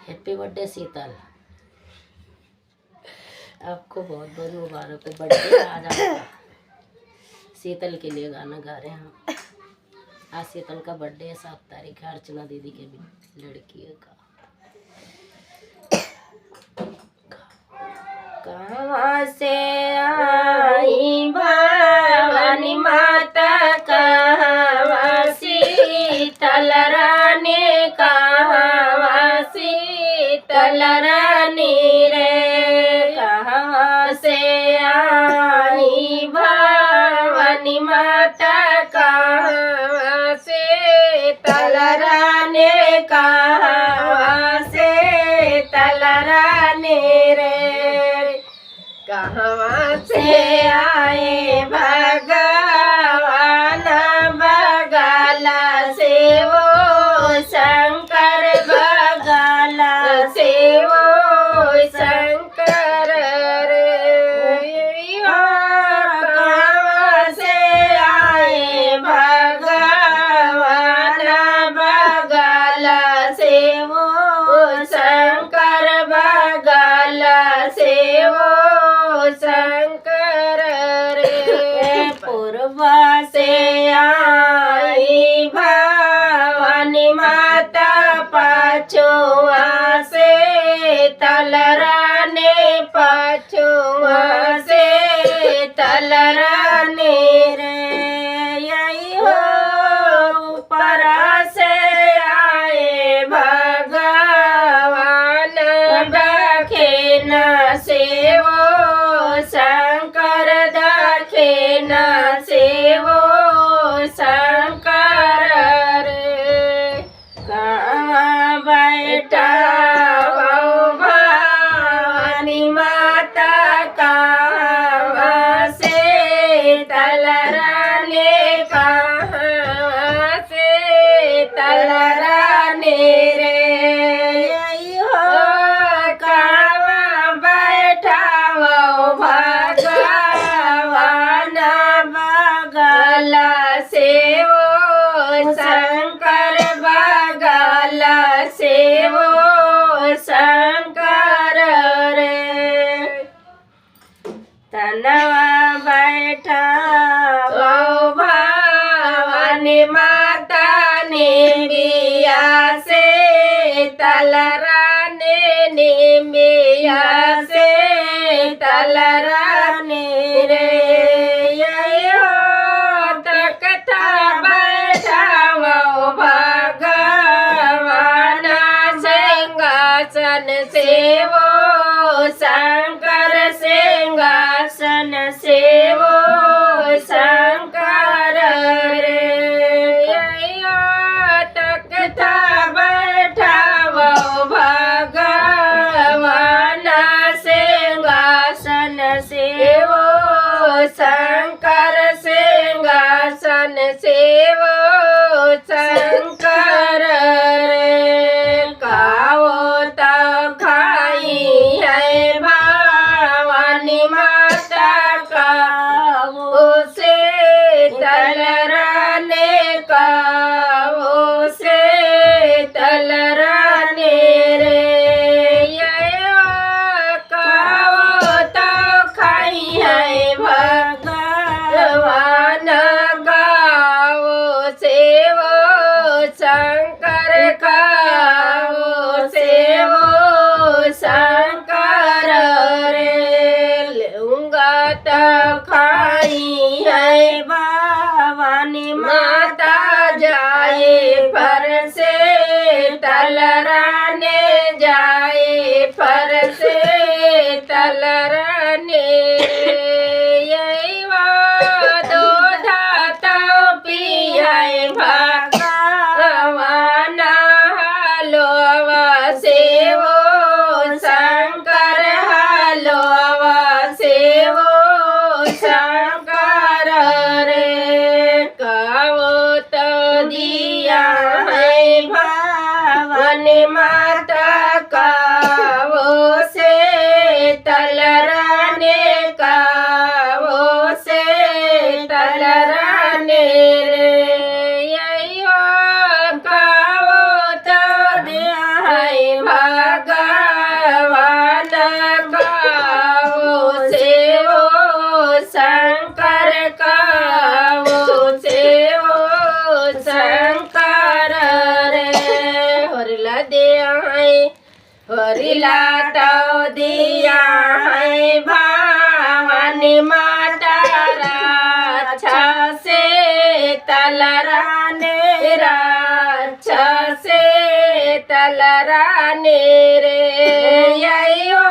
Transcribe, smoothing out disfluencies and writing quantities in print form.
Happy birthday शीतल, आपको बहुत बहुत मुबारक हो बर्थडे आज आपका। शीतल के लिए गाना गा रहे हैं हम। आज शीतल का बर्थडे है, 7 तारीख है, अर्चना दीदी के भी लड़की का। कहाँ से आई भवानी माता, कहाँ शीतल रानी, कहाँ शीतल रानी रे। कहाँ से आई भवानी माता, कहाँ शीतल रानी, कहाँ शीतल रानी रे। कहाँ से आए भगवान बगला से वो शंकर, बगला से वो शंकर रे। कहाँ से आए भगवान बगला से वो शंकर, बगला से वो शंकर रे। पूर्व से आई भवानी माता, पाछुआ से शीतल रानी, पाछुआ से शीतल रानी रे। यही हो ऊपर से आए भगवान, दक्षिण से वो शंकर, दक्षिण से वो शंकर रे। कहाँ बैठा हो भवानी माता, कहाँ शीतल रानी, कहाँ शीतल रानी रे। यही हो कहाँ बैठा हो भगवान, बगला से वो शंकर, बगला से वो शंकर रे। तनवा बैठा हो भवानी माता, निमिया से शीतल रानी, निमिया से शीतल रानी रे। यही हो तख्ता बैठा हो भगवान, सिंहासन से वो शंकर, सिंहासन से वो शंकर रे। यही हो तख्ता बैठा हो भगवान, सिंहासन से वो शंकर, सिंहासन से वो शंकर रे। खाओ तो खाई है भवानी माता, खाओ शीतल रानी, खाओ शीतल रानी रे। खाओ तो खाई है भगवान, गाओ से वो शंकर, खाओ से वो शंकर रे। लूंगा तो खाई है भवानी माता, जाए पर से शीतल रानी, जाए पर से शीतल रानी रे। यही वो दूध तो पियाए भगवान, हलवा से वो शंकर, हलवा से वो शंकर रे। कहो तो दिया है भवानी माता, कहो से शीतल रानी, कहो से शीतल रानी रे। यही हो कहो तो दिया है भगवान, हरिला तो दिया है भवानी माता राक्षा से तलराने राक्षा से तलराने रे यही हो